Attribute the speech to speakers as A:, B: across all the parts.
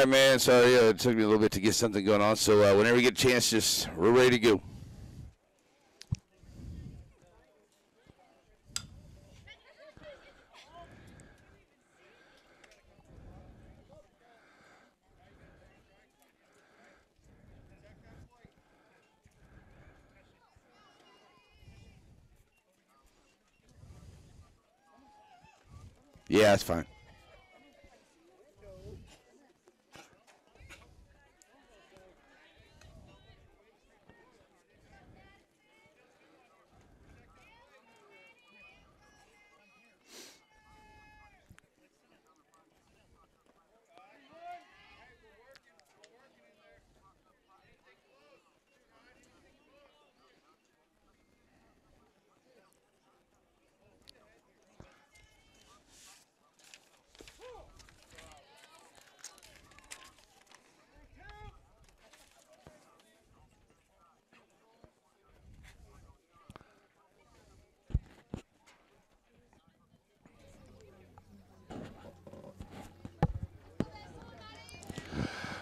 A: right, man. Sorry, it took me a little bit to get something going on. So whenever you get a chance, we're ready to go. Yeah, that's fine.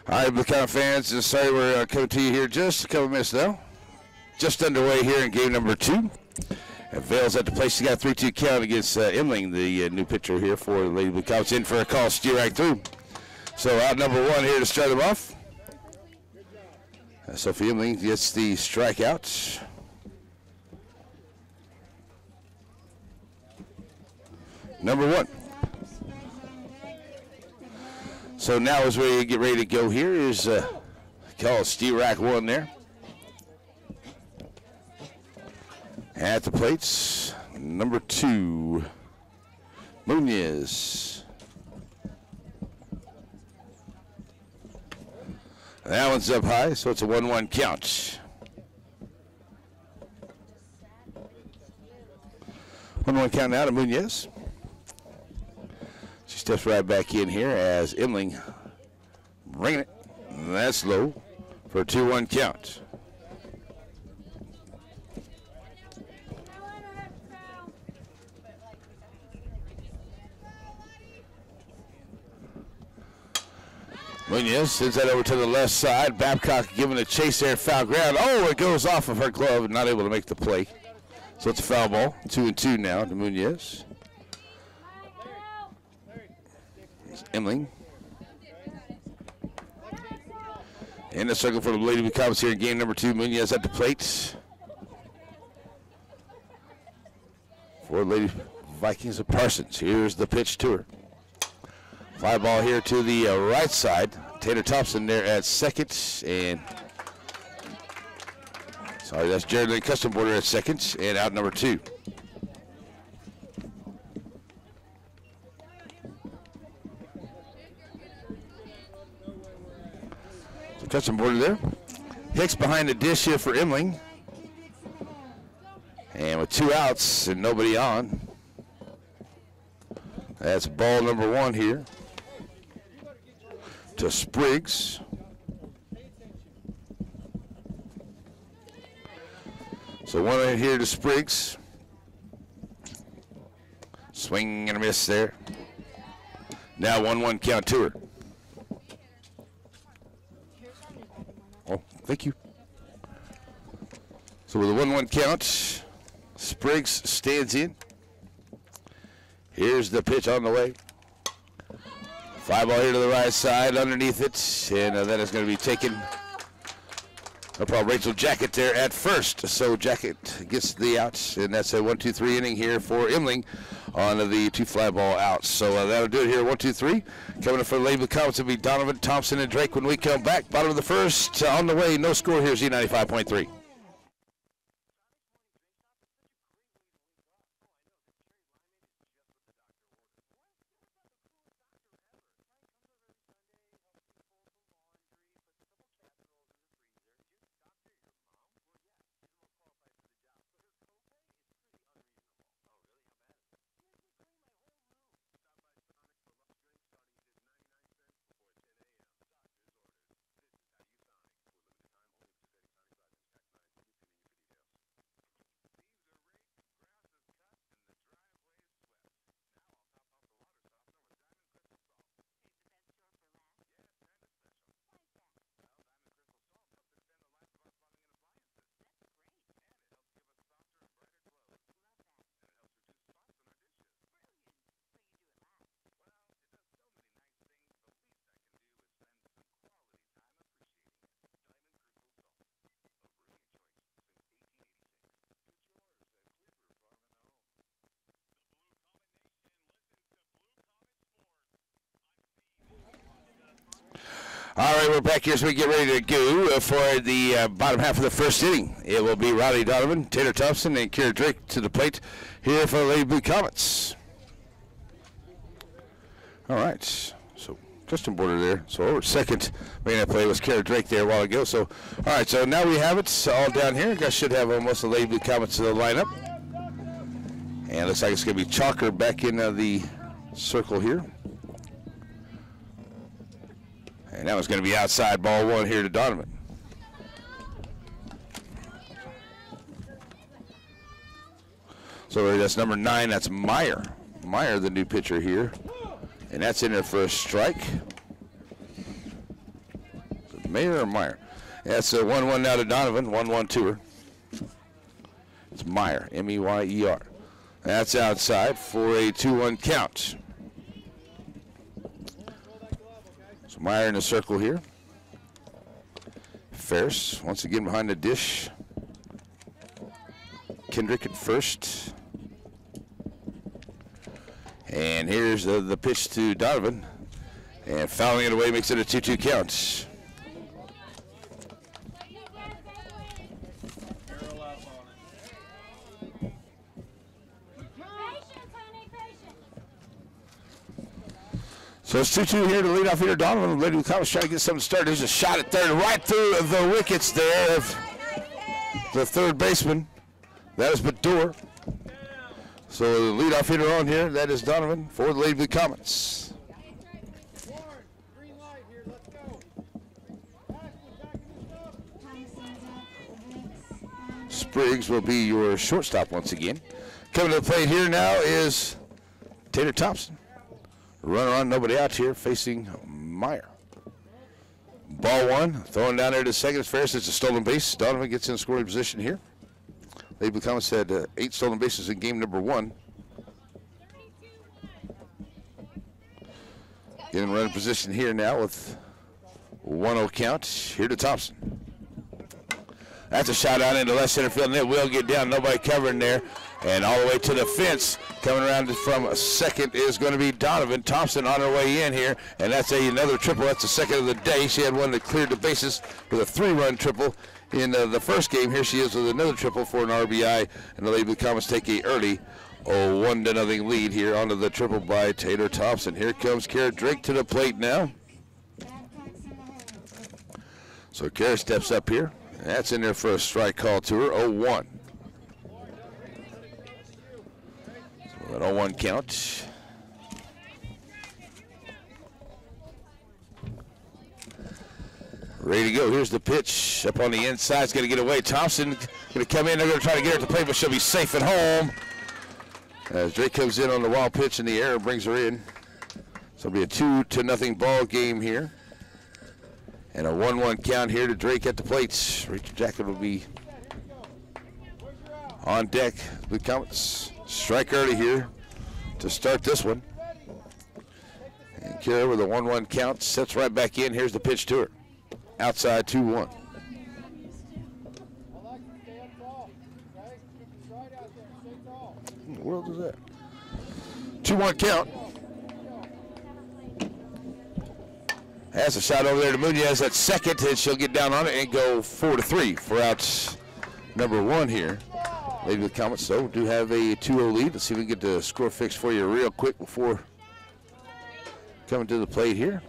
A: All right, Blue County fans, sorry we're coming to you here just a couple minutes now. Just underway here in game number 2. And Vale's at the place. He got a 3-2 count against Emling, the new pitcher here for the Lady Blue Cops. In for a call, steer right through. So out number 1 here to start them off. Sophie Emling gets the strikeout. Number 1. So now as we get ready to go here is call steer rack 1 there. At the plates, number 2, Munoz. That one's up high, so it's a 1-1 count. 1-1 count now to Munoz. She steps right back in here as Emling bringing it. That's low for a 2-1 count. Munoz sends that over to the left side. Babcock giving a chase there, foul ground. Oh, it goes off of her glove and not able to make the play. So it's a foul ball. 2-2 now to Munoz. Emling. In the circle for the Lady Blue Cops here in game number 2. Munoz at the plate. For Lady Vikings of Parsons. Here's the pitch to her. Fly ball here to the right side. Taylor Thompson there at second. And sorry, that's Jared Lynn Custom Border at second. And out number 2. So Custom Border there. Hicks behind the dish here for Emling. And with 2 outs and nobody on. That's ball number 1 here. To Spriggs. So 1 in here to Spriggs. Swing and a miss there. Now 1-1 count to her. Oh, thank you. So with a 1-1 count, Spriggs stands in. Here's the pitch on the way. Fly ball here to the right side, underneath it, and that is going to be taken. No problem. Rachel Jacket there at first. So Jacket gets the outs, and that's a 1-2-3 inning here for Emling on the 2 fly ball outs. So that'll do it here. 1-2-3. Coming up for the Lady Blue Cops will be Donovan, Thompson, and Drake when we come back. Bottom of the first, on the way. No score here. Z95.3. All right, we're back here as we get ready to go for the bottom half of the first inning. It will be Riley Donovan, Taylor Thompson, and Kira Drake to the plate here for the Lady Blue Comets. All right, so Justin Border there. So over at second, making that play was Kira Drake there a while ago. So, all right, so now we have it all down here. Guys should have most of the Lady Blue Comets in the lineup. And it looks like it's going to be Chalker back in the circle here. And that was going to be outside, ball one here to Donovan. So that's number 9, that's Meyer. Meyer, the new pitcher here. And that's in there for a strike. Is it Meyer or Meyer? That's a 1-1 now to Donovan, 1-1 to her. It's Meyer, M-E-Y-E-R. That's outside for a 2-1 count. So Meyer in the circle here. Ferris once again behind the dish. Kendrick at first. And here's the pitch to Donovan. And fouling it away makes it a 2-2 count. So it's 2-2 here to lead off here. Donovan, Lady Blue Comets trying to get something started. There's a shot at third, right through the wickets there of the third baseman. That is Bador. So the leadoff hitter on here, that is Donovan for the Lady Blue Comets. Spriggs will be your shortstop once again. Coming to the plate here now is Taylor Thompson. Runner on, nobody out here, facing Meyer. Ball one, throwing down there to second. It's Ferris. It's a stolen base. Donovan gets in scoring position here. Lady Blue Comets had 8 stolen bases in game number 1. Getting running position here now with 1-0 count. Here to Thompson. That's a shot out into left center field, and it will get down. Nobody covering there. And all the way to the fence, coming around from second is going to be Donovan. Thompson on her way in here, and that's another triple. That's the second of the day. She had one that cleared the bases with a 3-run triple in the first game. Here she is with another triple for an RBI, and the Lady Blue Comets take a early 1-0 lead here onto the triple by Taylor Thompson. Here comes Kara Drake to the plate now. So Kara steps up here. That's in there for a strike call to her, 0-1. So an 0-1 count. Ready to go. Here's the pitch up on the inside. It's going to get away. Thompson going to come in. They're going to try to get her to play, but she'll be safe at home. As Drake comes in on the wild pitch in the air and brings her in. So it'll be a 2-0 ball game here. And a 1-1 count here to Drake at the plate. Rachel Jacket will be on deck. Blue Comets strike early here to start this one. And Kara with a 1-1 count sets right back in. Here's the pitch to her. Outside 2-1. What the world is that? 2-1 count. Has a shot over there to Munoz at second, and she'll get down on it and go 4-3 for out number 1 here. Lady Blue Comets, so do have a 2-0 lead. Let's see if we can get the score fixed for you real quick before coming to the plate here.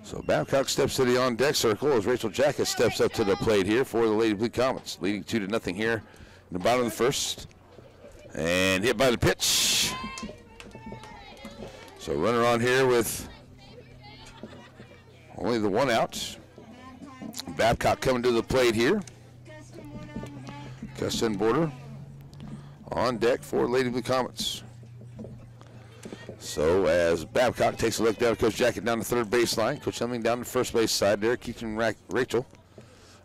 A: So Babcock steps to the on-deck circle as Rachel Jacket steps up to the plate here for the Lady Blue Comets, leading 2-0 here in the bottom of the first. And hit by the pitch. So runner on here with only the 1 out. Babcock coming to the plate here. Custon Border on deck for Lady Blue Comets. So as Babcock takes a look down, Coach Jacket down the third baseline. Coach Hemming down the first base side there, keeping Rachel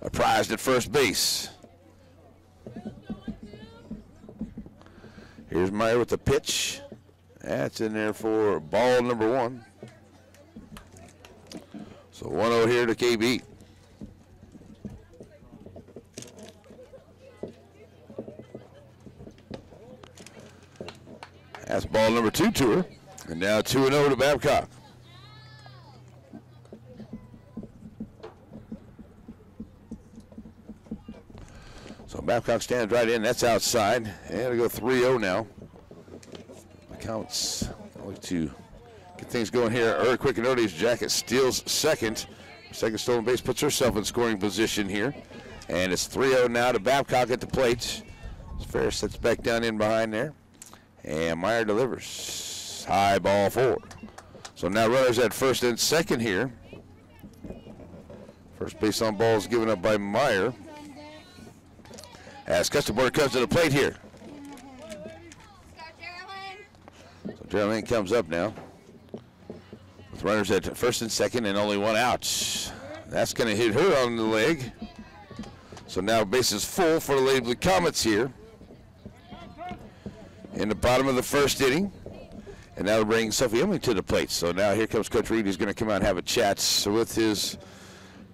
A: apprised at first base. Here's Meyer with the pitch. That's in there for ball number 1. So 1-0 here to KB. That's ball number 2 to her. And now 2-0 to Babcock. So Babcock stands right in. That's outside. And it'll go 3-0 now. The Comets look to get things going here. Early quick and early. Jacket steals second. Second stolen base puts herself in scoring position here. And it's 3-0 now to Babcock at the plate. Ferris sets back down in behind there. And Meyer delivers. High ball forward. So now runners at first and second here. First base on ball is given up by Meyer. As Custom Border comes to the plate here. So Geraldine comes up now. With runners at first and second and only one out. That's going to hit her on the leg. So now base is full for the Lady Blue Comets here. In the bottom of the first inning. And that'll bring Sophie Emily to the plate. So now here comes Coach Reed. He's going to come out and have a chat with his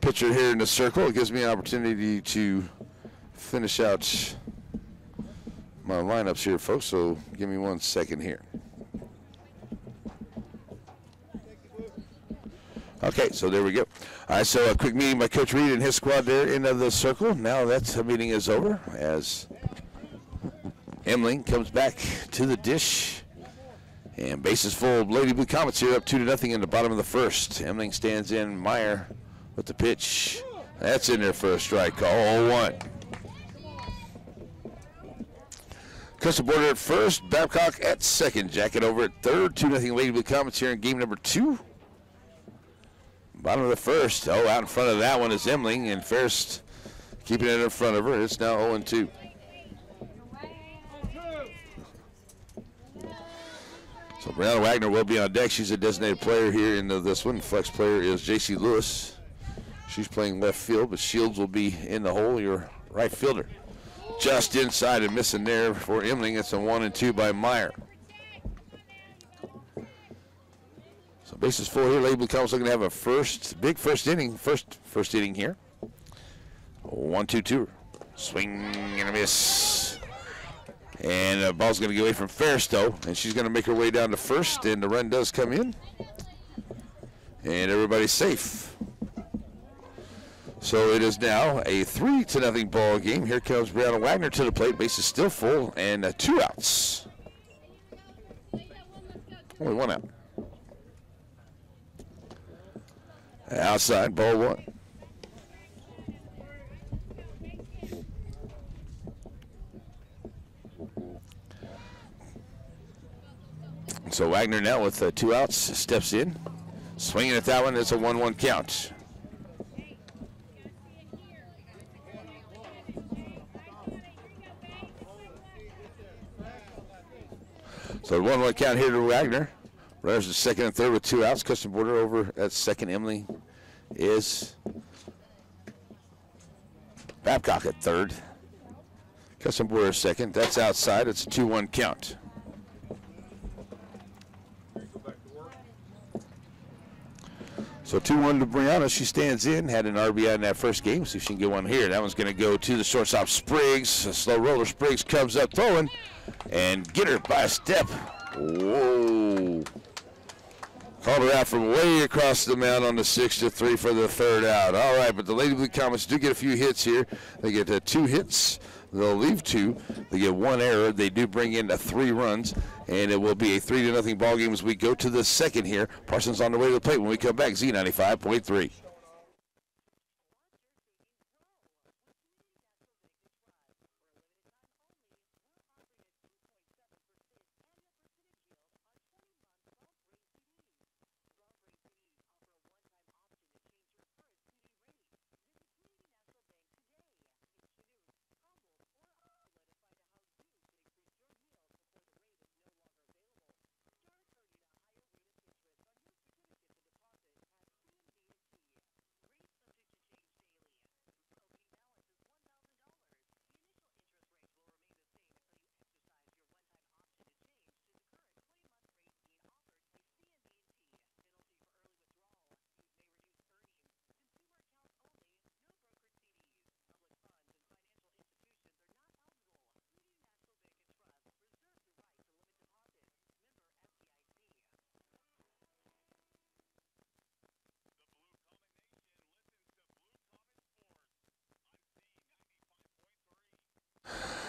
A: pitcher here in the circle. It gives me an opportunity to finish out my lineups here, folks. So give me 1 second here. Okay, so there we go. All right, so a quick meeting by Coach Reed and his squad there into the circle. Now that meeting is over as Emling comes back to the dish. And bases full. Lady Blue Comets here up 2-0 in the bottom of the first. Emling stands in. Meyer with the pitch. That's in there for a strike call. 0-1. Custom Border at first. Babcock at second. Jacket over at third. 2-0 Lady Blue Comets here in game number 2. Bottom of the first. Oh, out in front of that one is Emling. And Ferris keeping it in front of her. It's now 0-2. So Brianna Wagner will be on deck. She's a designated player here in this one. Flex player is J.C. Lewis. She's playing left field, but Shields will be in the hole, your right fielder. Just inside and missing there for Emling. It's a 1-2 by Meyer. So bases full here. Lady Blue Comets looking to have a big first inning here. 1-2-2. Swing and a miss. And the ball's going to get away from Ferris, though, and she's going to make her way down to first, and the run does come in. And everybody's safe. So it is now a 3-0 ball game. Here comes Brianna Wagner to the plate. Base is still full, and 2 outs. Only 1 out. Outside, ball 1. So Wagner now with 2 outs steps in. Swinging at that one, it's a 1-1 count. So the 1-1 count here to Wagner. Runners at second and third with 2 outs. Custom Border over at second. Emily is Babcock at third. Custom Border second. That's outside. It's a 2-1 count. So 2-1 to Brianna. She stands in. Had an RBI in that first game. See if she can get one here. That one's going to go to the shortstop, Spriggs. A slow roller. Spriggs comes up throwing and get her by a step. Whoa. Called her out from way across the mound on the 6-3 for the third out. All right, but the Lady Blue Comets do get a few hits here. They get 2 hits. They'll leave 2. They get 1 error. They do bring in 3 runs, and it will be a 3-0 ball game as we go to the second here. Parsons on the way to the plate when we come back. Z95.3.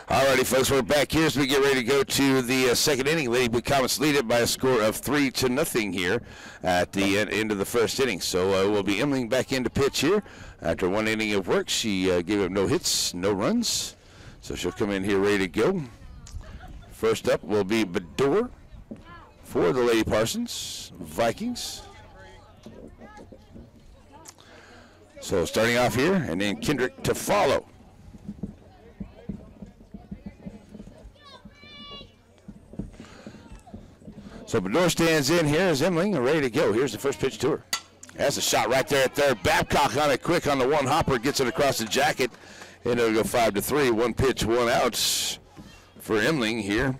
A: Alrighty, folks, we're back here as we get ready to go to the second inning. Lady Blue Comets lead it by a score of 3-0 here at the end of the first inning. So we'll be Emling back into pitch here. After one inning of work, she gave up no hits, no runs. So she'll come in here ready to go. First up will be Bador for the Lady Parsons Vikings. So starting off here, and then Kendrick to follow. So Bador stands in here as Emling ready to go. Here's the first pitch to her. That's a shot right there at third. Babcock on it quick on the one hopper, gets it across the jacket, and it'll go 5-3. One pitch, one out for Emling here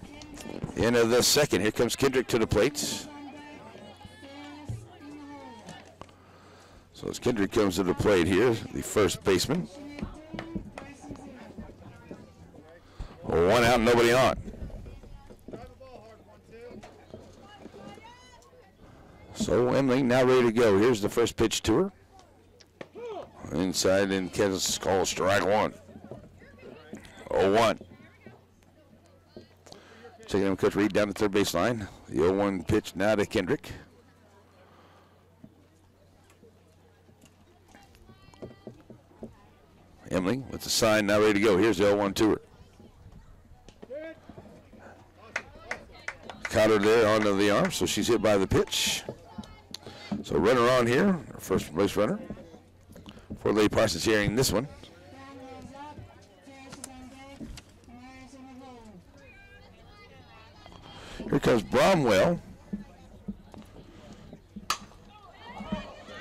A: into the second. Here comes Kendrick to the plate. So as Kendrick comes to the plate here, the first baseman. One out, nobody on. So Emling now ready to go. Here's the first pitch to her. Inside and Kansas calls strike one. 0-1. Taking him Coach Reed down the third baseline. The 0-1 pitch now to Kendrick. Emling with the sign now ready to go. Here's the 0-1 to her. Caught her there onto the arm, so she's hit by the pitch. So runner on here, our first base runner. For Lady Parsons hearing this one. Here comes Bromwell.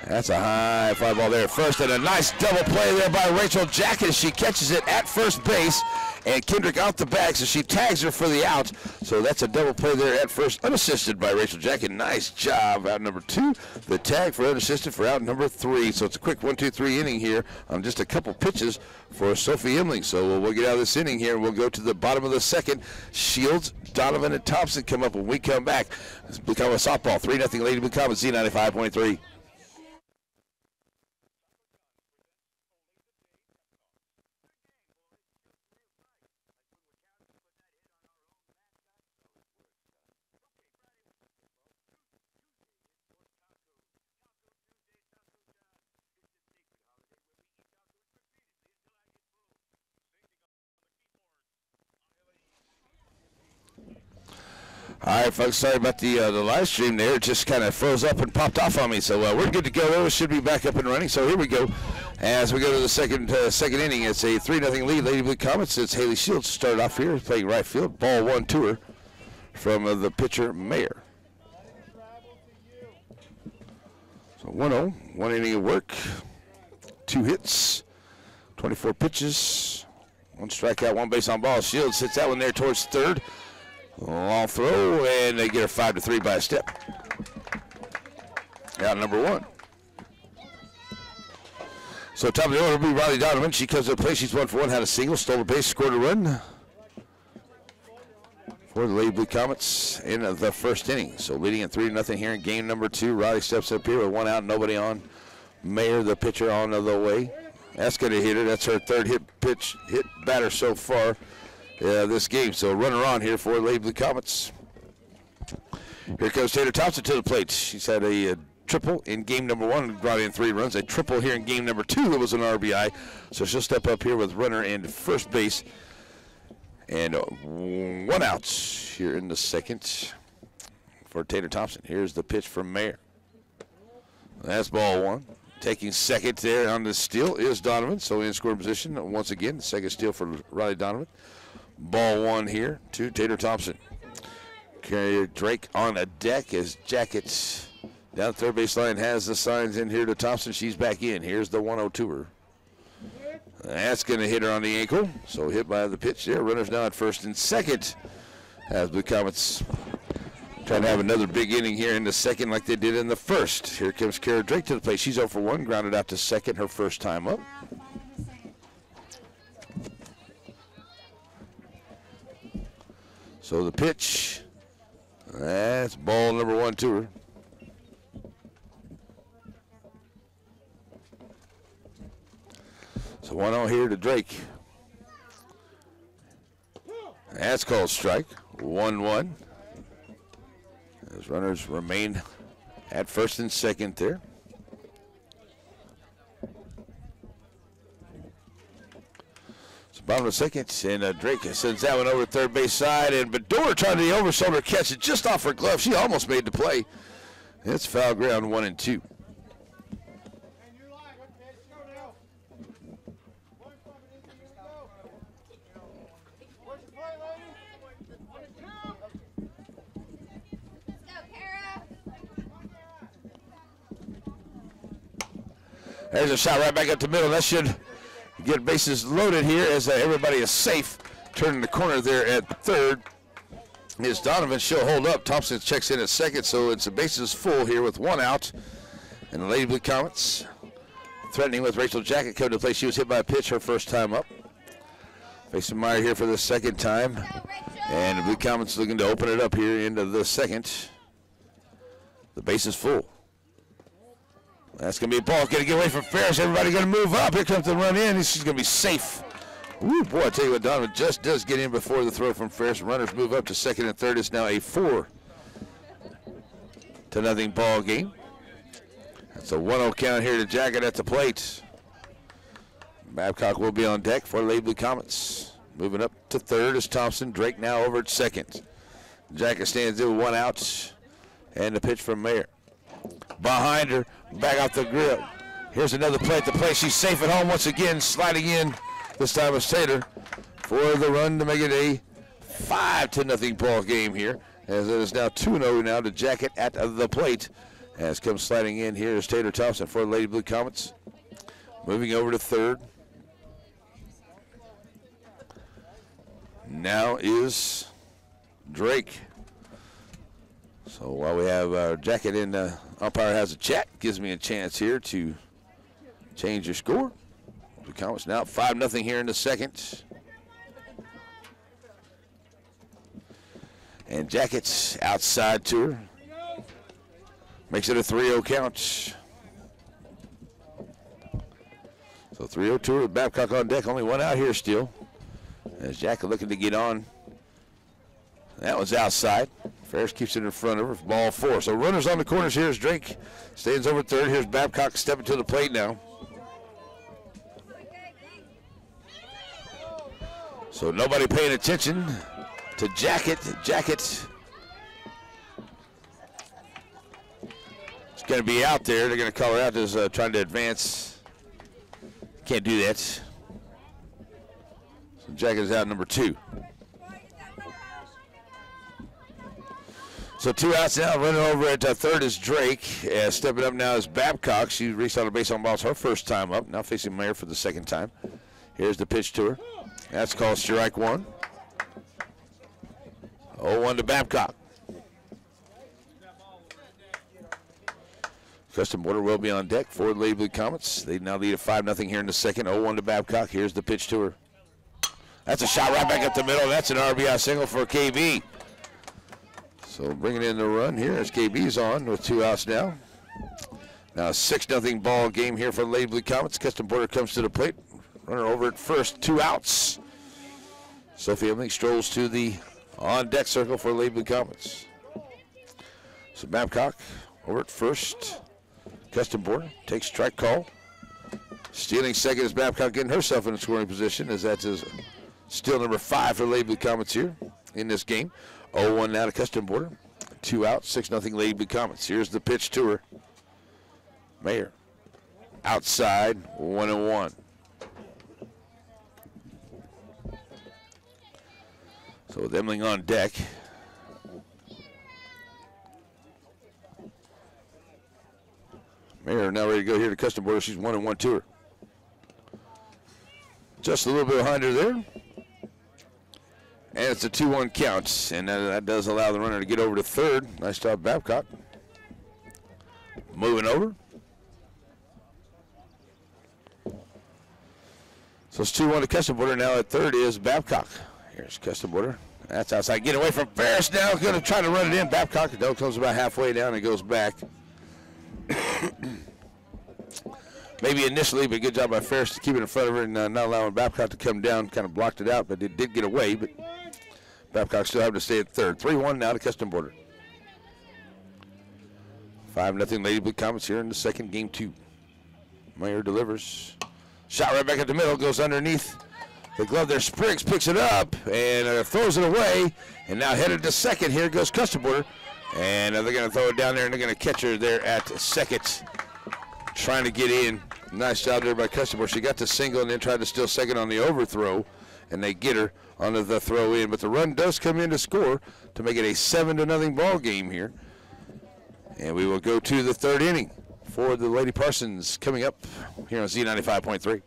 A: That's a high fly ball there at first, and a nice double play there by Rachel Jacket. She catches it at first base, and Kendrick out the back, so she tags her for the out. So that's a double play there at first, unassisted by Rachel Jacket. Nice job, out number 2. The tag for unassisted for out number 3. So it's a quick 1-2-3 inning here on just a couple pitches for Sophie Emling. So we'll get out of this inning here, and we'll go to the bottom of the second. Shields, Donovan, and Thompson come up when we come back. It's become a softball. 3-0 Lady Blue Comets, Z95.3. All right, folks, sorry about the live stream there. It just kind of froze up and popped off on me. So we're good to go. We should be back up and running. So here we go. As we go to the second inning, it's a 3-0 lead. Lady Blue Comets. It's Haley Shields started off here playing right field. Ball 1 to her from the pitcher, Mayer. So 1-0, 1 inning of work, 2 hits, 24 pitches, 1 strikeout, 1 base on ball. Shields hits that one there towards third. Long throw, and they get her 5-3 by a step. Out number 1. So top of the order will be Riley Donovan. She comes to the plate. She's 1 for 1, had a single, stole a base, scored a run for the Lady Blue Comets in the first inning. So leading at 3-0 here in game number 2. Riley steps up here with 1 out, nobody on. Mayer, the pitcher, on the way. That's going to hit her. That's her third hit batter so far. This game. So runner on here for Lady Blue Comets. Here comes Taylor Thompson to the plate. She's had a triple in game number 1, brought in 3 runs. A triple here in game number 2. It was an RBI. So she'll step up here with runner and first base. And 1 out here in the second for Taylor Thompson. Here's the pitch from Mayer. That's ball 1. Taking second there on the steal is Donovan. So in scoring position once again. Second steal for Riley Donovan. Ball 1 here to Taylor Thompson. Carrier Drake on a deck as Jackets down third baseline has the signs in here to Thompson. She's back in. Here's the 1-0 to her. That's going to hit her on the ankle. So hit by the pitch there. Runners now at first and second as Blue Comets trying to have another big inning here in the second like they did in the first. Here comes Kara Drake to the plate. She's 0 for 1, grounded out to second, her first time up. So the pitch, that's ball number 1 to her. So 1-0 here to Drake. That's called strike. 1-1. As runners remain at first and second there. It's bottom of the second, and Drake sends that one over to third base side, and Bador trying to the over shoulder catch it just off her glove. She almost made the play. It's foul ground, 1-2. There's a shot right back up the middle. That should get bases loaded here as everybody is safe. Turning the corner there at third is Donovan. She'll hold up. Thompson checks in at second, so it's the bases full here with one out. And the Lady Blue Comets threatening with Rachel Jacket coming to play. She was hit by a pitch her first time up. Facing Meyer here for the second time. And the Blue Comets looking to open it up here into the second. The base is full. That's going to be a ball. Going to get away from Ferris. Everybody going to move up. Here comes the run in. This is going to be safe. Woo, boy, I tell you what, Donovan just does get in before the throw from Ferris. Runners move up to second and third. It's now a 4-0 ball game. That's a 1-0 count here to Jacket at the plate. Babcock will be on deck for Lady Blue Comets. Moving up to third is Thompson. Drake now over at second. Jacket stands in with one out. And the pitch from Mayer. Behind her, back out the grip. Here's another play at the plate. She's safe at home once again, sliding in. This time it's Taylor for the run to make it a 5-0 ball game here. As it is now 2-0 now to Jacket at the plate. As comes sliding in here is Taylor Thompson for the Lady Blue Comets. Moving over to third. Now is Drake. So while we have Jacket in, umpire has a chat, gives me a chance here to change your score. The Comets now 5-0 here in the second. And Jacket's outside to her. Makes it a 3-0 count. So 3-0 to her. Babcock on deck. Only one out here still. As Jacket looking to get on. That one's outside. Ferris keeps it in front of her. Ball 4. So runners on the corners. Here's Drake. Stands over third. Here's Babcock stepping to the plate now. So nobody paying attention to Jacket. Jacket is going to be out there. They're going to call her out as trying to advance. Can't do that. So Jacket is out number 2. So 2 outs now. Running over at third is Drake. Stepping up now is Babcock. She reached on a base on balls her first time up. Now facing Mayer for the second time. Here's the pitch to her. That's called strike 1. 0-1 to Babcock. Custom Border will be on deck for the Lady Blue Comets. They now lead a 5-0 here in the second. 0-1 to Babcock. Here's the pitch to her. That's a shot right back up the middle. That's an RBI single for KB. So bringing in the run here as KB's on with 2 outs now. Now a 6-0 ball game here for the Lady Blue Comets. Custom Border comes to the plate. Runner over at first, 2 outs. Sophie Emling strolls to the on-deck circle for the Lady Blue Comets. So Babcock over at first. Custom Border takes strike call. Stealing second is Babcock getting herself in a scoring position as that's still number 5 for the Lady Blue Comets here in this game. 0-1 now to Custom Border. 2 out, 6-0 Lady Blue Comets. Here's the pitch to her. Mayer outside, 1-1. So with Emling on deck. Mayer now ready to go here to Custom Border. She's 1-1 to her. Just a little bit behind her there. And it's a 2-1 count. And that does allow the runner to get over to third. Nice job, Babcock. Moving over. So it's 2-1 to Custom Border. Now at third is Babcock. Here's Custom Border. That's outside. Get away from Ferris now. Going to try to run it in. Babcock comes about halfway down and goes back. Maybe initially, but good job by Ferris to keep it in front of her and not allowing Babcock to come down. Kind of blocked it out, but it did get away. But Babcock still having to stay at third. 3-1 now to Custom Border. 5-0 Lady Blue Comets here in the second, game 2. Meyer delivers. Shot right back at the middle, goes underneath the glove there. Spriggs picks it up and throws it away. And now headed to second. Here goes Custom Border. And they're going to throw it down there, and they're going to catch her there at second. Trying to get in. Nice job there by Custom Border. She got the single and then tried to steal second on the overthrow. And they get her onto the throw in. But the run does come in to score to make it a 7-0 ball game here. And we will go to the third inning for the Lady Parsons coming up here on Z95.3.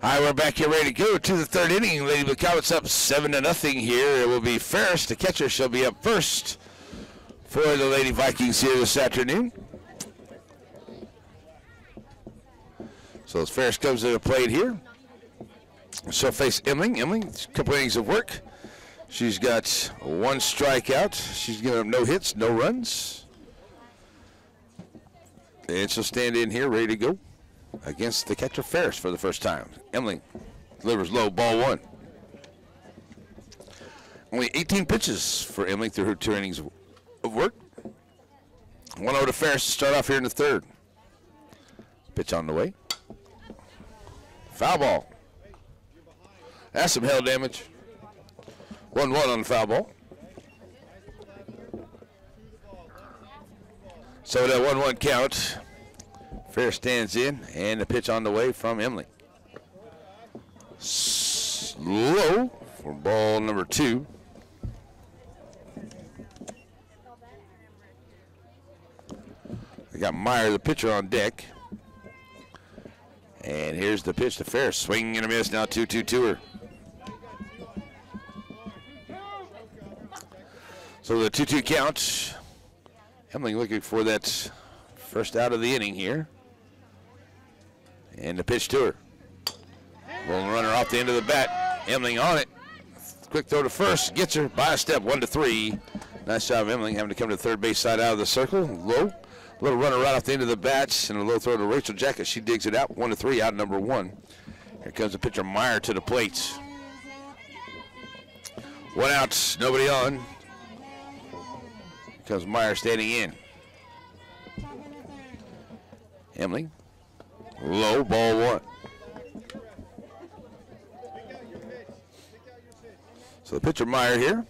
A: All right, we're back here ready to go to the third inning. Lady Blue Comets up 7-0 here. It will be Ferris, the catcher. She'll be up first for the Lady Vikings here this afternoon. So as Ferris comes to the plate here, she'll face Emling. Emling, a couple innings of work. She's got 1 strikeout. She's given up no hits, no runs. And she'll stand in here ready to go against the catcher Ferris for the first time. Emily delivers low, ball 1. Only 18 pitches for Emily through her 2 innings of work. 1-0 to Ferris to start off here in the third. Pitch on the way. Foul ball. That's some hell damage. 1-1 on the foul ball. So that 1-1 count. Ferris stands in, and the pitch on the way from Emily. Slow for ball number 2. They got Meyer, the pitcher, on deck. And here's the pitch to Ferris. Swing and a miss, now 2-2 to her. So the 2-2 count. Emily looking for that first out of the inning here. And the pitch to her. Rolling runner off the end of the bat. Emling on it. Quick throw to first. Gets her by a step, 1-3. Nice job, Emling, having to come to the third base side out of the circle. Low. Little runner right off the end of the bat. And a low throw to Rachel Jacket. She digs it out. 1-3, out number 1. Here comes the pitcher Meyer to the plate. 1 out, nobody on. Here comes Meyer standing in. Emily. Low, ball 1. So the pitcher Meyer here.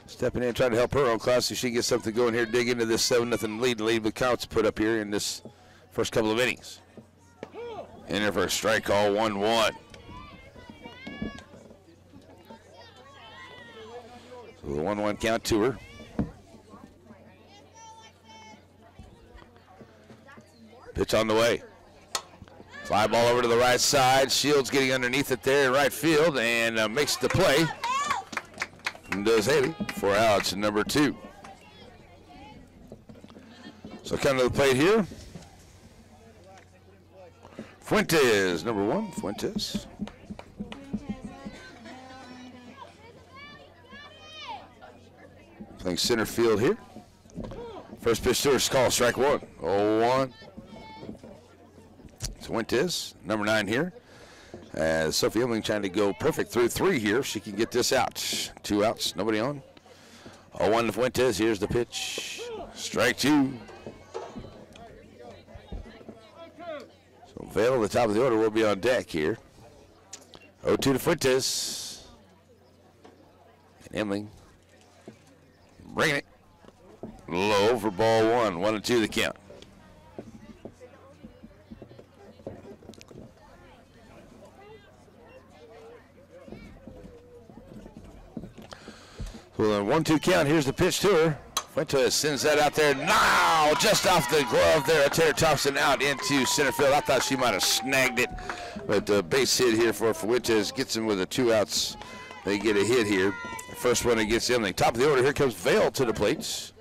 A: Stepping in, trying to help her own class so she can get something going here. Dig into this 7-0 lead. The lead with counts put up here in this first couple of innings. In there for a strike call, 1-1. So the 1-1 count to her. Pitch on the way. Fly ball over to the right side. Shields getting underneath it there in right field and makes the play. And does Haley for outs, number 2. So coming to the plate here. Fuentes, number 1, Fuentes. Playing center field here. First pitch to her is called strike 1. 0-1. Fuentes, number 9 here. As Sophie Emling trying to go perfect through 3 here. She can get this out. 2 outs, nobody on. 0-1 to Fuentes. Here's the pitch. Strike 2. So Vail, the top of the order, will be on deck here. 0-2 to Fuentes. And Emling bringing it low for ball one. 1-2 the count. Well, on 1-2 count, here's the pitch to her. Fuentes sends that out there. Now, just off the glove there. Tara Thompson out into center field. I thought she might have snagged it, but the base hit here for Fuentes gets him with the 2 outs. They get a hit here. First one against Emily. Top of the order, here comes Vail to the plates.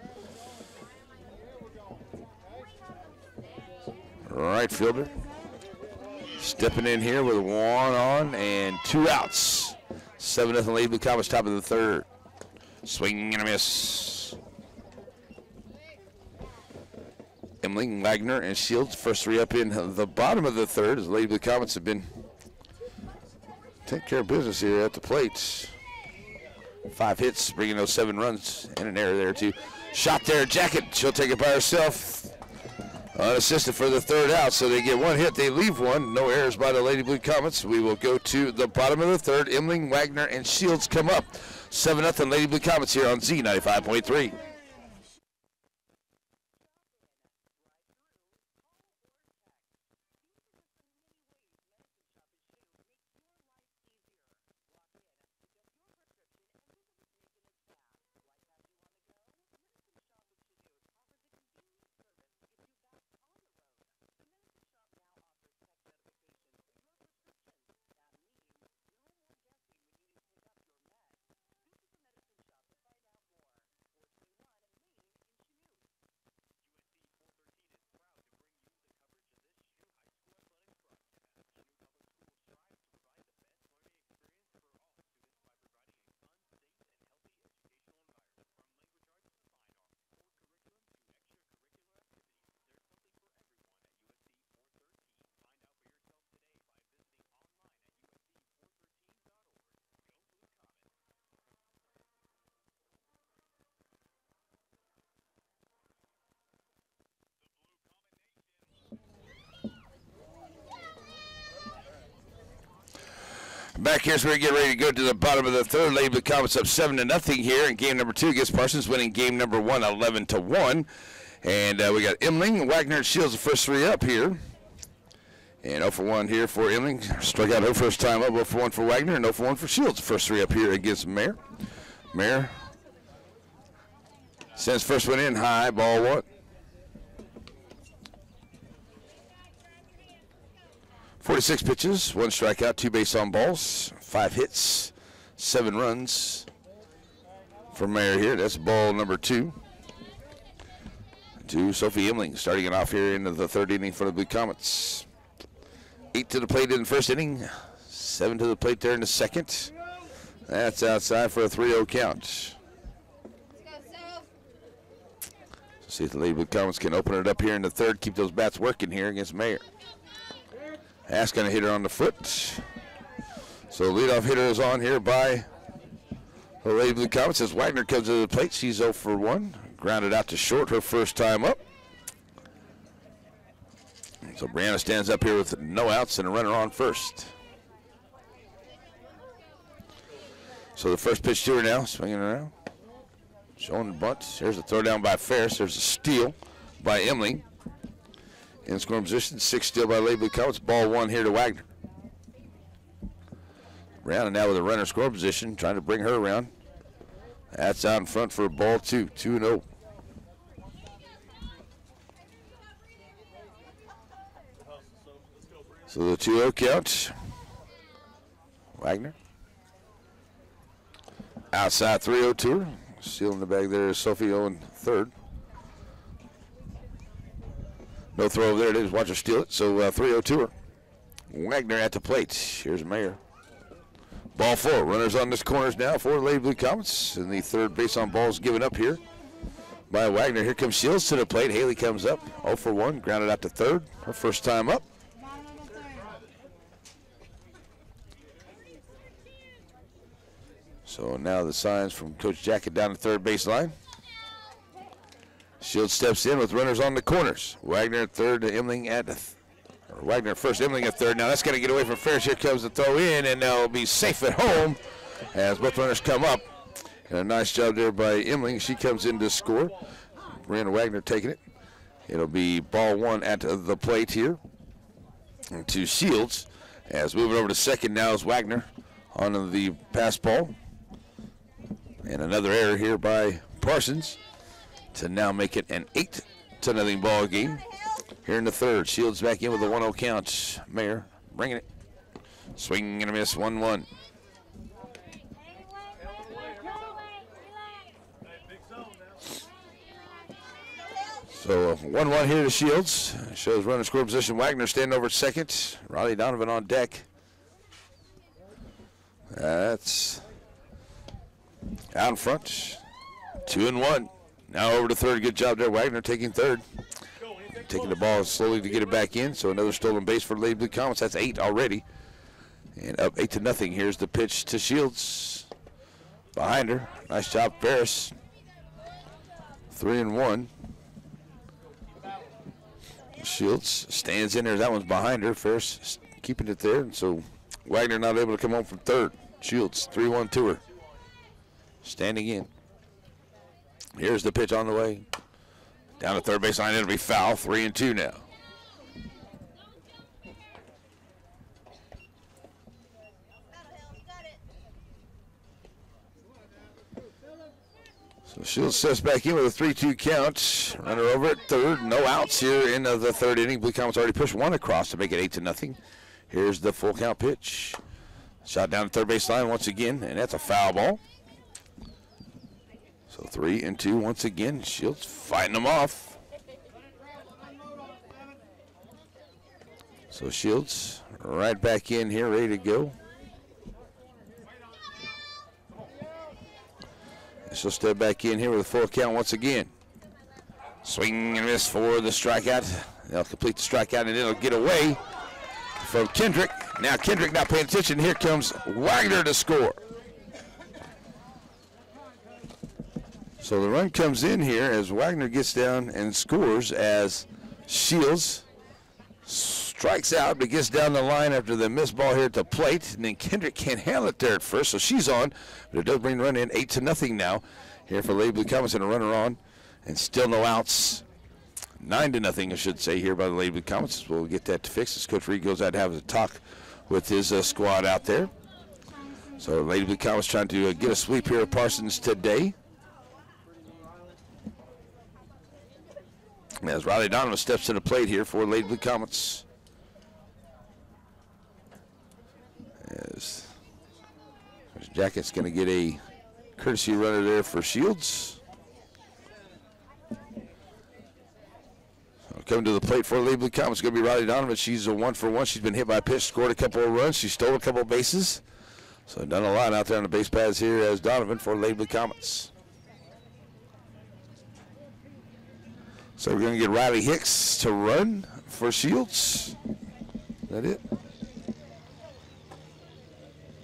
A: Right fielder. Stepping in here with 1 on and 2 outs. 7-0 lead. Blue Comets top of the third. Swing and a miss. Emling, Wagner, and Shields, first 3 up in the bottom of the third, as Lady Blue Comets have been taking care of business here at the plate. 5 hits, bringing those 7 runs, and an error there too. Shot there, Jacket, she'll take it by herself. Unassisted for the 3rd out, so they get 1 hit, they leave 1. No errors by the Lady Blue Comets. We will go to the bottom of the 3rd. Emling, Wagner, and Shields come up. 7-0 Lady Blue Comets here on Z95.3. Back here, so we're getting ready to go to the bottom of the third. Lady Blue Comets up 7-0 here in game number 2 against Parsons, winning game number 1, 11-1. And we got Emling, Wagner, and Shields the first 3 up here. And 0 for 1 here for Emling. Struck out her first time up. 0 for 1 for Wagner, and 0 for 1 for Shields. The first 3 up here against Mayer. Mayer sends first one in high, ball 1. 46 pitches, 1 strikeout, 2 base on balls, 5 hits, 7 runs for Mayer here. That's ball number 2. To Sophie Emling, starting it off here into the 3rd inning for the Blue Comets. 8 to the plate in the 1st inning, 7 to the plate there in the 2nd. That's outside for a 3-0 count. See if the Lady Blue Comets can open it up here in the 3rd, keep those bats working here against Mayer. Ask going to hit her on the foot. So the leadoff hitter is on here by the Lady Blue Comets as Wagner comes to the plate. She's 0 for 1. Grounded out to short her first time up. So Brianna stands up here with no outs and a runner on first. So the first pitch to her now, swinging around. Showing the bunt. Here's a throw down by Ferris. There's a steal by Emling. In scoring position, 6 steal by Lady Blue Comets. Ball 1 here to Wagner. Brianna now with a runner score position, trying to bring her around. That's out in front for a ball 2, 2-0. So the 2-0 count. Wagner. Outside 3-0 to her. Stealing the bag there is Sophie 0 in 3rd. No throw over there it is. Watch her steal it. So 3-0 to her. Wagner at the plate. Here's Mayer. Ball 4. Runners on this corners now for Lady Blue Comets. And the 3rd base on ball is given up here by Wagner. Here comes Shields to the plate. Haley comes up. 0 for 1. Grounded out to 3rd. Her first time up. So now the signs from Coach Jacket down the 3rd base line. Shields steps in with runners on the corners. Wagner at 3rd, Emling Wagner first, Imling at third. Now that's going to get away from Ferris. Here comes the throw in, and they'll be safe at home as both runners come up. And a nice job there by Imling. She comes in to score. Brianna Wagner taking it. It'll be ball one at the plate here to Shields. As moving over to second now is Wagner on the pass ball. And another error here by Parsons to now make it an 8-0 ball game. Here in the third, Shields back in with a 1-0 count. Mayer bringing it. Swing and a miss, 1-1. So 1-1 here to Shields. Shows runner score position. Wagner standing over at second. Riley Donovan on deck. That's out in front. 2-1. Now over to third. Good job there. Wagner taking third. Taking the ball slowly to get it back in. So another stolen base for the Lady Blue Comets. That's 8 already. And up 8-0. Here's the pitch to Shields. Behind her. Nice job, Ferris. 3-1. Shields stands in there. That one's behind her. Ferris keeping it there. And so Wagner not able to come home from third. Shields 3-1 to her. Standing in. Here's the pitch on the way. Down the third baseline, it'll be foul. 3-2 now. So Shields steps back in with a 3-2 count. Runner over at third. No outs here in the third inning. Blue Comets already pushed one across to make it 8-0. Here's the full count pitch. Shot down the third baseline once again, and that's a foul ball. So 3-2 once again. Shields fighting them off. So Shields right back in here, ready to go. She'll step back in here with a full count once again. Swing and miss for the strikeout. They'll complete the strikeout, and it'll get away from Kendrick. Now Kendrick not paying attention. Here comes Wagner to score. So the run comes in here as Wagner gets down and scores as Shields strikes out, but gets down the line after the missed ball here at the plate. And then Kendrick can't handle it there at first, so she's on. But it does bring the run in 8-0 now. Here for Lady Blue Comets and a runner on. And still no outs. 9-0, I should say, here by the Lady Blue Comets. We'll get that fixed as Coach Reed goes out to have a talk with his squad out there. So Lady Blue Comets trying to get a sweep here of Parsons today. As Riley Donovan steps to the plate here for Lady Blue Comets. As Jacket's going to get a courtesy runner there for Shields. So coming to the plate for Lady Blue Comets is going to be Riley Donovan. She's a 1-for-1. She's been hit by a pitch, scored a couple of runs. She stole a couple of bases. So done a lot out there on the base paths here as Donovan for Lady Blue Comets. So we're going to get Riley Hicks to run for Shields. Is that it?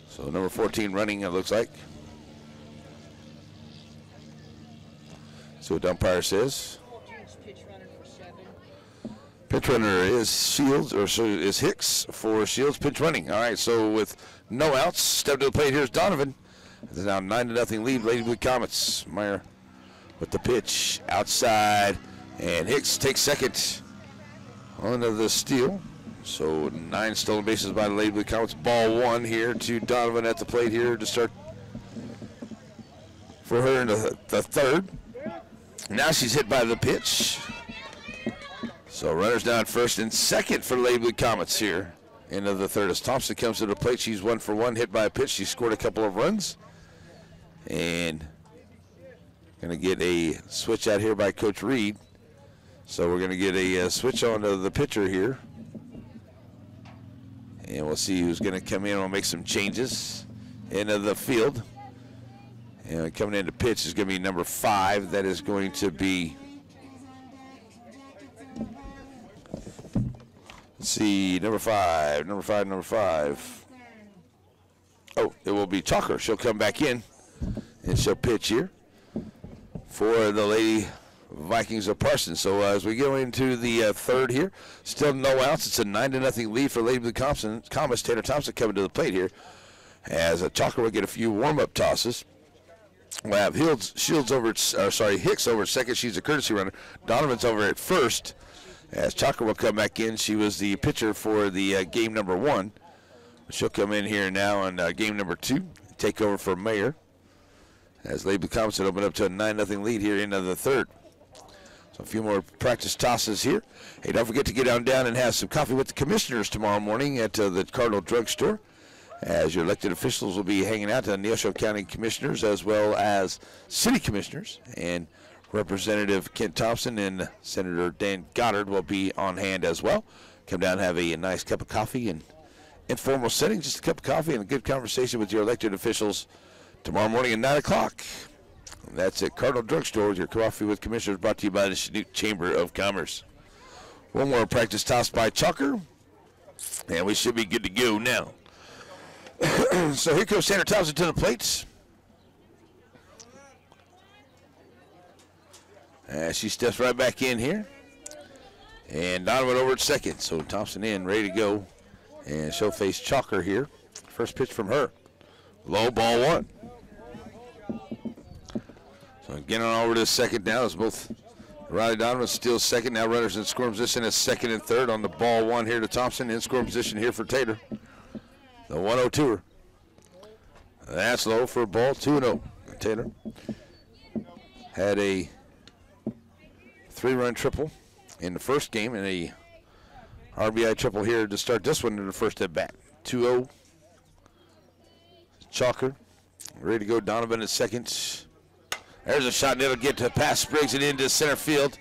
A: So number 14 running, it looks like. See what the umpire says. Pitch runner is Shields, or so is Hicks for Shields. Pitch running. All right, so with no outs, step to the plate. Here's Donovan. It's now 9-0 lead, Lady Blue Comets. Meyer with the pitch outside. And Hicks takes second on the steal. So 9 stolen bases by the Lady Blue Comets. Ball one here to Donovan at the plate here to start for her in the third. Now she's hit by the pitch. So runners down first and second for the Lady Blue Comets here into the third. As Thompson comes to the plate, she's 1-for-1, hit by a pitch. She scored a couple of runs. And going to get a switch out here by Coach Reed. So we're going to get a switch on to the pitcher here. And we'll see who's going to come in. We'll make some changes into the field. And coming in to pitch is going to be number 5. That is going to be, let's see, number 5. Oh, it will be Chalker. She'll come back in, and she'll pitch here for the Lady Vikings of Parsons. So as we go into the third here, still no outs. It's a 9-0 lead for Lady Blue Comets. Taylor Thompson coming to the plate here. As Chalker will get a few warm-up tosses. We'll have Hicks over at second. She's a courtesy runner. Donovan's over at first. As Chalker will come back in. She was the pitcher for the game number 1. She'll come in here now on game number 2. Take over for Mayer. As Lady Blue Comets open up to a 9-0 lead here into the third. So a few more practice tosses here. Hey, don't forget to get down and have some coffee with the commissioners tomorrow morning at the Cardinal Drug Store. As your elected officials will be hanging out, the Neosho County commissioners as well as city commissioners. And Representative Kent Thompson and Senator Dan Goddard will be on hand as well. Come down and have a nice cup of coffee in informal setting, just a cup of coffee and a good conversation with your elected officials tomorrow morning at 9 o'clock. That's at Cardinal Drug Store with your Coffee with Commissioners, brought to you by the Chanute Chamber of Commerce. One more practice toss by Chalker, and we should be good to go now. So here comes Taylor Thompson to the plate. She steps right back in here. And Donovan over at second. So Thompson in, ready to go. And she'll face Chalker here. First pitch from her. Low, ball 1. So getting on over to the second now is both Riley Donovan steals second. Now runners in scoring position at second and third on the ball 1 here to Thompson. In scoring position here for Taylor. The 1-0 to her. That's low for a ball, 2-0. Taylor had a 3-run triple in the first game and a RBI triple here to start this one in the first at bat. 2-0. Chalker ready to go. Donovan at second. There's a shot, and it'll get to pass Spriggs and into center field.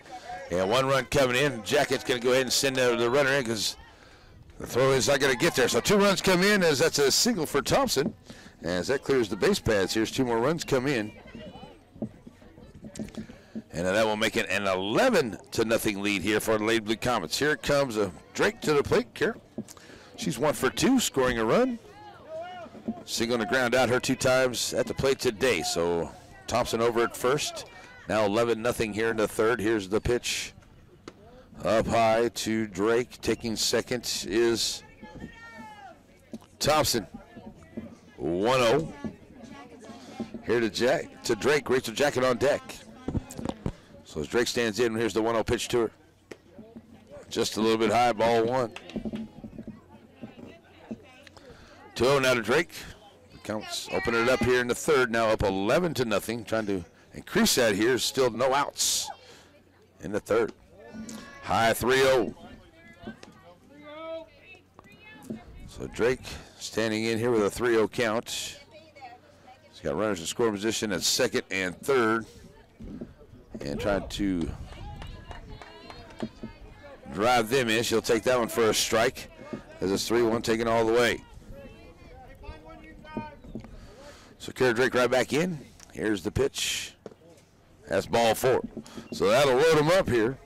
A: And 1 run coming in. Jackett's going to go ahead and send the runner in because the throw is not going to get there. So 2 runs come in as that's a single for Thompson. As that clears the base paths, here's 2 more runs come in. And that will make it an 11-0 lead here for the Lady Blue Comets. Here comes Drake to the plate. Here. She's 1 for 2, scoring a run. Single to ground out her 2 times at the plate today. So Thompson over at first. Now 11-0 here in the third. Here's the pitch. Up high to Drake. Taking second is Thompson. 1-0. Here to Drake. Rachel Jacket on deck. So as Drake stands in, here's the 1-0 pitch to her. Just a little bit high, ball 1. 2-0 now to Drake. Counts open it up here in the third. Now up 11-0. Trying to increase that here. Still no outs in the third. High 3-0. So Drake standing in here with a 3-0 count. He's got runners in scoring position at second and third. And trying to drive them in. She'll take that one for a strike. As it's 3-1 taken all the way. So Kara Drake right back in. Here's the pitch. That's ball 4. So that'll load him up here.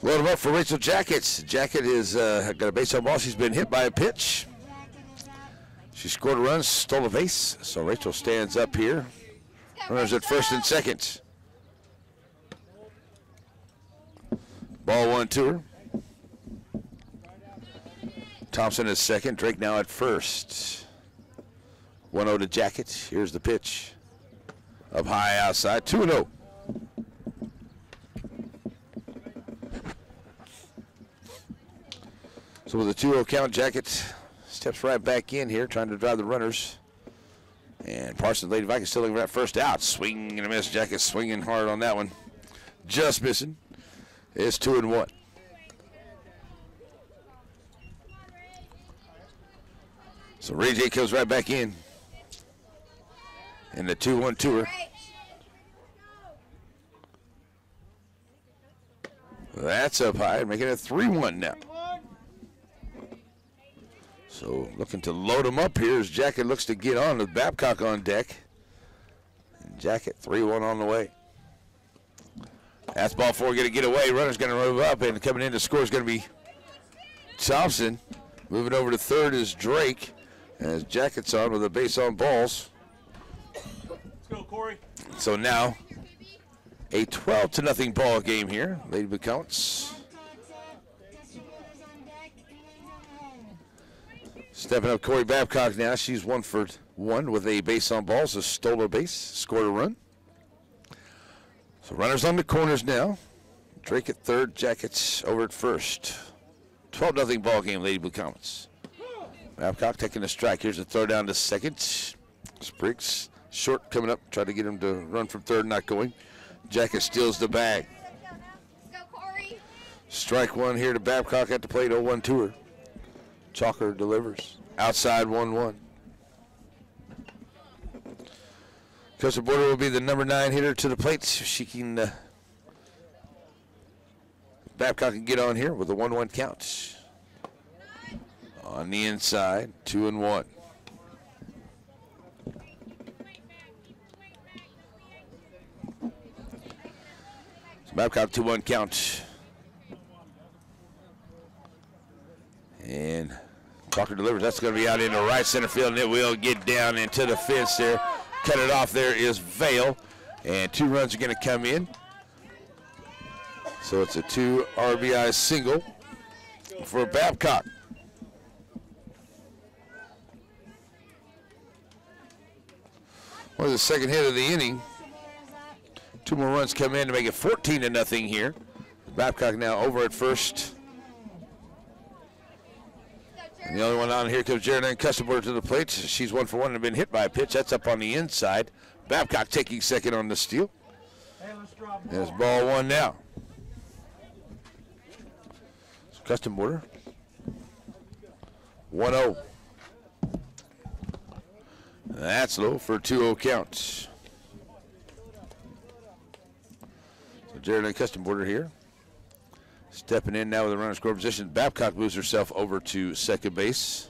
A: Load him up for Rachel Jackets. Jacket is got a base on ball. She's been hit by a pitch. She scored a run, stole a base. So Rachel stands up here. Runners at first and second. Ball 1 to her. Thompson is second. Drake now at first. 1-0 to Jacket. Here's the pitch. Up high outside. 2-0. So with a 2-0 count, Jacket steps right back in here, trying to drive the runners. And Parsons Lady Vikings still looking for that first out. Swing and a miss. Jacket swinging hard on that one. Just missing. It's 2-1. So Ray J comes right back in the 2-1 to her. That's up high, making it 3-1 now. So looking to load him up here as Jacket looks to get on with Babcock on deck. And Jacket 3-1 on the way. That's ball 4 going to get away. Runner's going to move up, and coming in to score is going to be Thompson. Moving over to third is Drake. As Jacket's on with a base on balls.
B: Let's go, Corey.
A: So now a 12-0 ball game here. Lady Blue Comets stepping up Corey Babcock now. She's 1 for 1 with a base on balls, a stole her base, scored a run. So runners on the corners now. Drake at third, Jackets over at first. 12-0 ball game, Lady Blue Comets. Babcock taking a strike. Here's a throw down to second. Spriggs short coming up, tried to get him to run from third, not going. Jacket steals the bag.
C: Go, Corey.
A: Strike one here to Babcock at the plate, 0-1 to her. Chalker delivers. Outside 1-1. Coastal Border will be the number 9 hitter to the plate. She can, Babcock can get on here with a 1-1 count. On the inside, 2-1. So Babcock 2-1 count. And Chalker delivers. That's going to be out into right center field, and it will get down into the fence there. Cut it off there is Vale, and 2 runs are going to come in. So it's a 2 RBI single for Babcock. Well, the second hit of the inning. 2 more runs come in to make it 14-0 here. Babcock now over at first. And the only one on here comes Geraldine Customer to the plate. She's 1 for 1 and been hit by a pitch. That's up on the inside. Babcock taking second on the steal. There's ball 1 now. So Custom Border. 1-0. That's low for a 2-0 count. So Geraldine Custom Border here. Stepping in now with a runner score position. Babcock moves herself over to second base.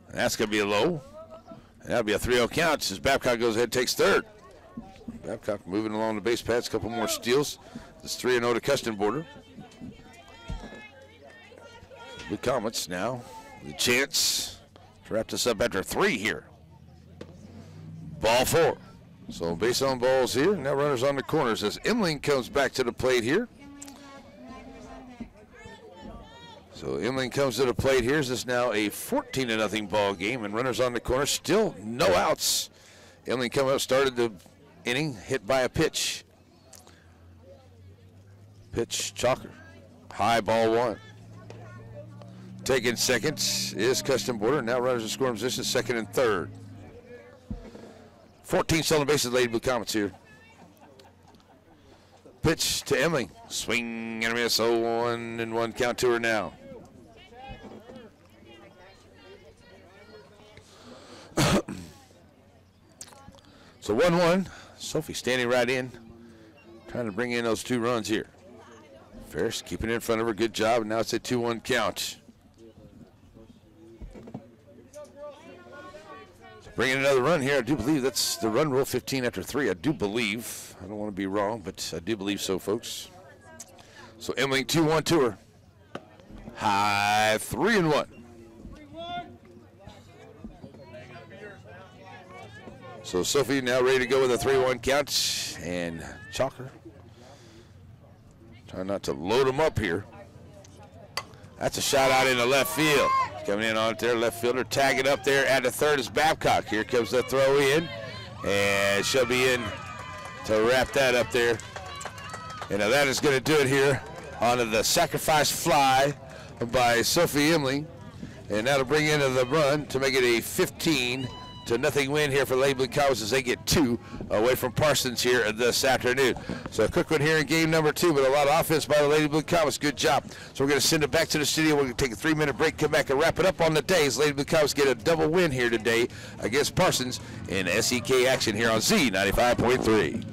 A: And that's going to be a low. And that'll be a 3-0 count as Babcock goes ahead and takes third. Babcock moving along the base paths, a couple more steals. It's 3-0 to Custom Border. Blue Comets now with a chance to wrap this up after 3 here. Ball 4. So base on balls here. Now runners on the corners as Emling comes back to the plate here. So Emling comes to the plate here. This is now a 14-0 ball game, and runners on the corner. Still no outs. Emling coming up, started the inning, hit by a pitch. Pitch, Chalker. High ball 1. Taking second is Custom Border. Now runners in scoring position, second and third. 14 stolen bases, Lady Blue Comets here. Pitch to Emily. Swing and a miss. 0-1 count to her now. So 1-1. Sophie standing right in, trying to bring in those 2 runs here. Ferris keeping it in front of her. Good job. And now it's a 2-1 count. Bringing another run here. I do believe that's the run rule, 15 after 3. I do believe. I don't want to be wrong, but I do believe so, folks. So Emily 2-1 to her. High 3-1. So Sophie now ready to go with a 3-1 count. And Chalker trying not to load them up here. That's a shot out into left field. Coming in on it there, left fielder. Tag it up there at the third is Babcock. Here comes the throw in. And she'll be in to wrap that up there. And now that is going to do it here onto the sacrifice fly by Sophie Emling. And that'll bring in the run to make it a 15-0 win here for Lady Blue Comets as they get 2 away from Parsons here this afternoon. So a quick one here in game number 2, but a lot of offense by the Lady Blue Comets. Good job. So we're going to send it back to the studio. We're going to take a 3-minute break, come back and wrap it up on the day as Lady Blue Comets get a double win here today against Parsons in SEK action here on Z95.3.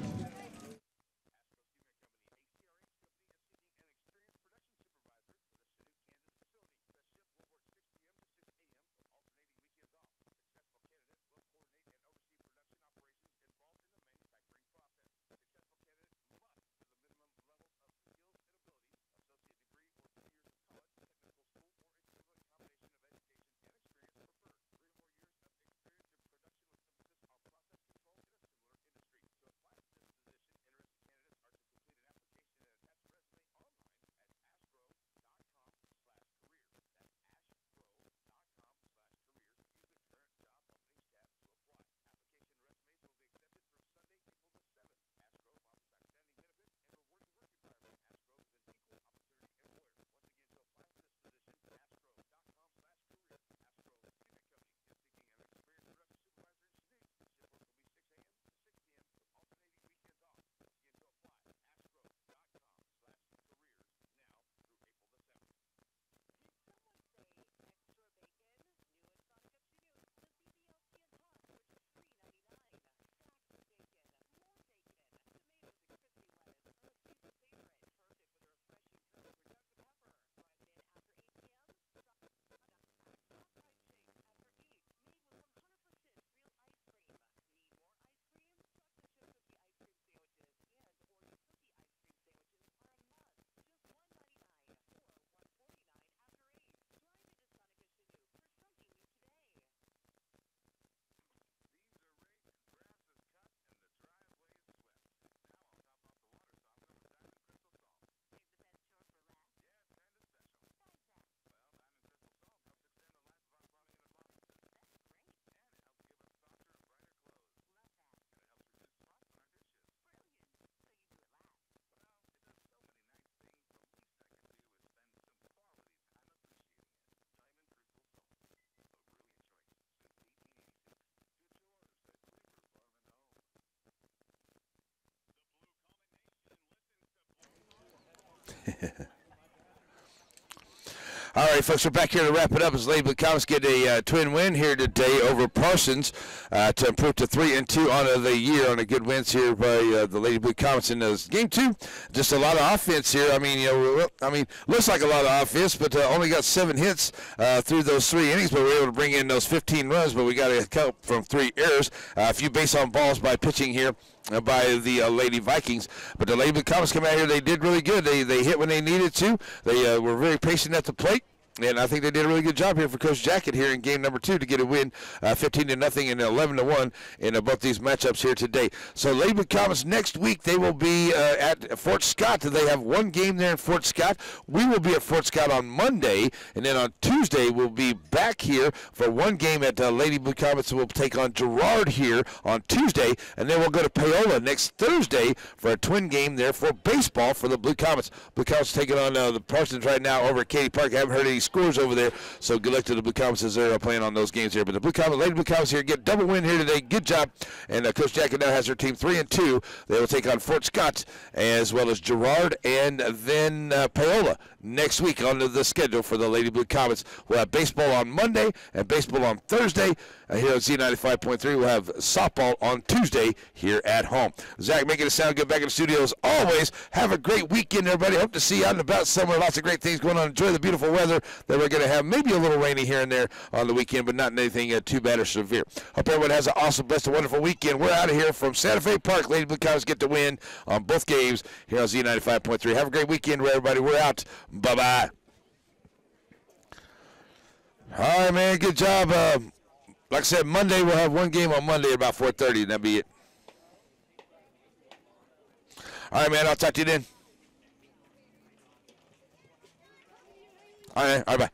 A: All right, folks, we're back here to wrap it up as Lady Blue Comets get a twin win here today over Parsons to improve to 3-2 on the year on a good wins here by the Lady Blue Comets in game 2. Just a lot of offense here. I mean, looks like a lot of offense, but only got 7 hits through those 3 innings, but we were able to bring in those 15 runs, but we got a count from 3 errors. A few base on balls by pitching here by the Lady Vikings. But the Lady Blue Comets come out here. They did really good. They hit when they needed to. They were very patient at the plate. And I think they did a really good job here for Coach Jackett here in game number 2 to get a win, 15-0 and 11-1 in both these matchups here today. So Lady Blue Comets next week, they will be at Fort Scott. They have 1 game there in Fort Scott. We will be at Fort Scott on Monday, and then on Tuesday we'll be back here for 1 game at Lady Blue Comets. We'll take on Girard here on Tuesday, and then we'll go to Paola next Thursday for a twin game there for baseball for the Blue Comets. Blue Comets taking on the Parsons right now over at Katy Park. I haven't heard any scores over there, so good luck to the Blue Comets as they're playing on those games here. But the Lady Blue Comets here get double win here today. Good job. And Coach Jackett now has her team 3-2. They will take on Fort Scott as well as Girard and then Paola next week on the schedule for the Lady Blue Comets. We'll have baseball on Monday and baseball on Thursday. Here on Z95.3, we'll have softball on Tuesday here at home. Zach making it sound good back in the studio as always. Have a great weekend, everybody. Hope to see you out and about somewhere. Lots of great things going on. Enjoy the beautiful weather that we're going to have. Maybe a little rainy here and there on the weekend, but not anything too bad or severe. Hope everyone has an awesome, blessed, and wonderful weekend. We're out of here from Santa Fe Park. Lady Blue Comets get the win on both games here on Z95.3. Have a great weekend, everybody. We're out. Bye-bye. All right, man. Good job. Like I said, Monday we'll have 1 game on Monday at about 4:30, and that'll be it. All right, man. I'll talk to you then. All right, bye.